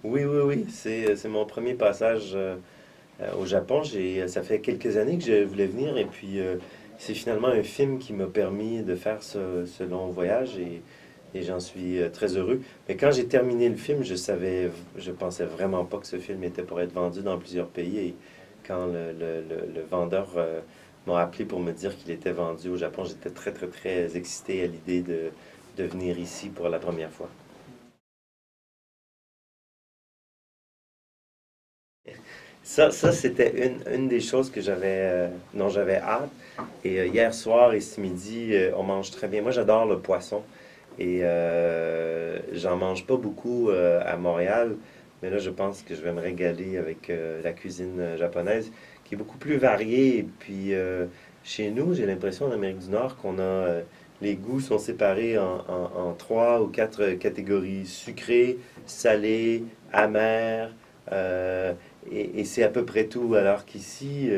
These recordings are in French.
Oui, oui, oui, c'est mon premier passage au Japon. Ça fait quelques années que je voulais venir et puis c'est finalement un film qui m'a permis de faire ce long voyage et j'en suis très heureux. Mais quand j'ai terminé le film, je pensais vraiment pas que ce film était pour être vendu dans plusieurs pays et quand le vendeur m'a appelé pour me dire qu'il était vendu au Japon, j'étais très, très, très excité à l'idée de venir ici pour la première fois. Ça c'était une des choses dont j'avais hâte. Et hier soir et ce midi, on mange très bien. Moi, j'adore le poisson et j'en mange pas beaucoup à Montréal, mais là, je pense que je vais me régaler avec la cuisine japonaise qui est beaucoup plus variée. Et puis, chez nous, j'ai l'impression en Amérique du Nord qu'on a les goûts sont séparés en trois ou quatre catégories sucré, salé, amer. euh, et c'est à peu près tout. Alors qu'ici,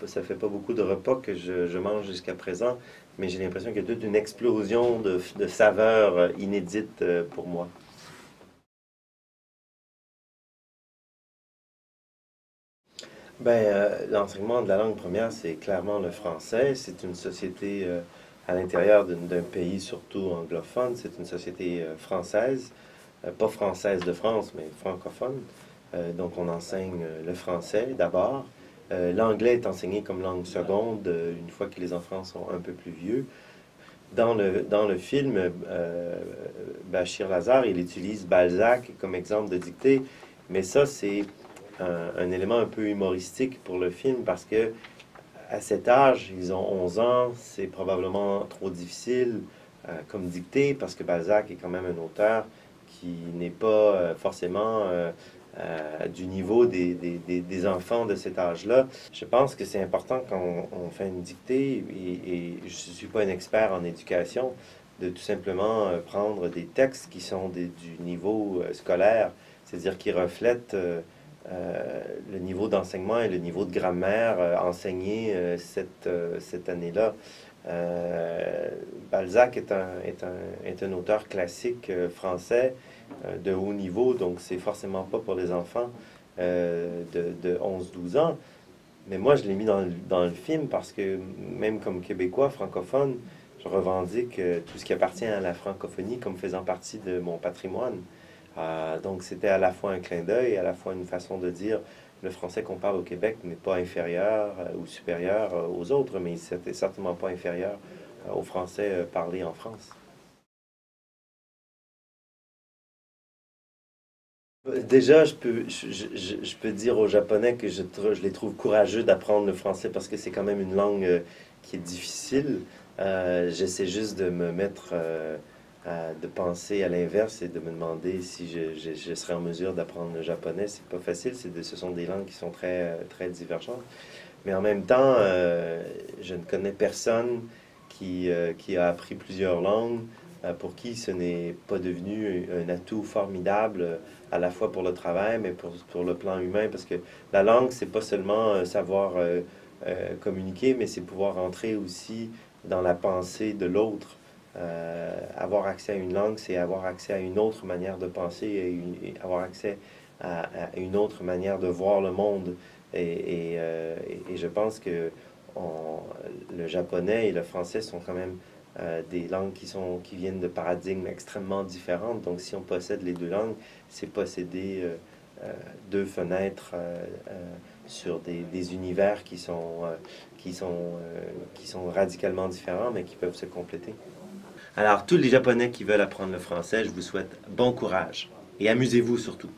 ça fait pas beaucoup de repas que je mange jusqu'à présent, mais j'ai l'impression qu'il y a toute une explosion de saveurs inédites pour moi. L'enseignement de la langue première, c'est clairement le français. C'est une société à l'intérieur d'un pays surtout anglophone. C'est une société française, pas française de France, mais francophone. Donc on enseigne le français d'abord. L'anglais est enseigné comme langue seconde une fois que les enfants sont un peu plus vieux. Dans le film, Bachir Lazare, il utilise Balzac comme exemple de dictée, mais ça, c'est un élément un peu humoristique pour le film parce que à cet âge, ils ont 11 ans, c'est probablement trop difficile comme dictée parce que Balzac est quand même un auteur qui n'est pas forcément du niveau des enfants de cet âge-là. Je pense que c'est important quand on fait une dictée, et je ne suis pas un expert en éducation, de tout simplement prendre des textes qui sont du niveau scolaire, c'est-à-dire qui reflètent le niveau d'enseignement et le niveau de grammaire enseigné cette année-là. Euh, Balzac est un auteur classique français de haut niveau, donc c'est forcément pas pour les enfants de 11-12 ans. Mais moi, je l'ai mis dans le film parce que même comme Québécois francophone, je revendique tout ce qui appartient à la francophonie comme faisant partie de mon patrimoine. Donc c'était à la fois un clin d'œil, à la fois une façon de dire le français qu'on parle au Québec n'est pas inférieur ou supérieur aux autres, mais c'était certainement pas inférieur au français parlé en France. Déjà, je peux dire aux Japonais que je les trouve courageux d'apprendre le français parce que c'est quand même une langue qui est difficile. J'essaie juste de me mettre, de penser à l'inverse et de me demander si je serais en mesure d'apprendre le japonais. C'est pas facile, ce sont des langues qui sont très, très divergentes. Mais en même temps, je ne connais personne qui a appris plusieurs langues, pour qui ce n'est pas devenu un atout formidable, à la fois pour le travail, mais pour le plan humain, parce que la langue, c'est pas seulement savoir communiquer, mais c'est pouvoir entrer aussi dans la pensée de l'autre. Avoir accès à une langue, c'est avoir accès à une autre manière de penser et avoir accès à une autre manière de voir le monde. Et je pense que on- le japonais et le français sont quand même des langues qui viennent de paradigmes extrêmement différents. Donc, si on possède les deux langues, c'est posséder deux fenêtres sur des univers qui sont radicalement différents, mais qui peuvent se compléter. Alors, tous les Japonais qui veulent apprendre le français, je vous souhaite bon courage et amusez-vous surtout.